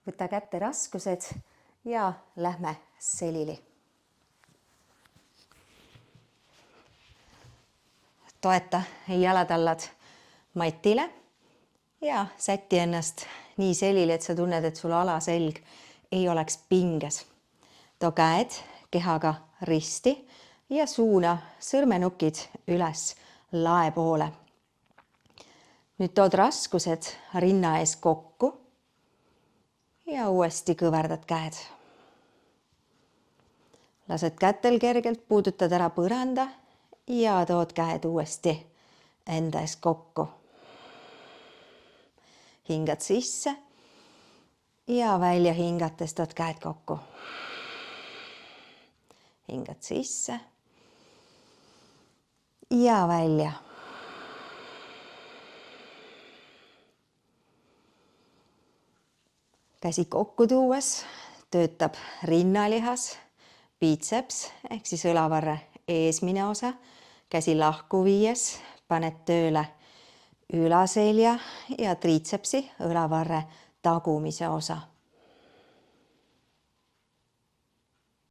Võta kätte raskused ja lähme selili. Toeta jalatallad matile ja säti ennast nii selili, et sa tunned, et sul alaselg ei oleks pinges. Too käed kehaga risti ja suuna sõrmenukid üles lae poole. Nüüd tood raskused rinna ees kokku ja uuesti kõverdad käed. Lased kätel kergelt puudutad ära põranda ja tood käed uuesti enda ees kokku. Hingad sisse ja välja hingates tood käed kokku. Hingad sisse ja välja. Käsi kokku tuues töötab rinnalihas, biitseps ehk siis õlavarre eesmine osa. Käsi lahku viies paned tööle ülaselja ja triitsepsi õlavarre tagumise osa.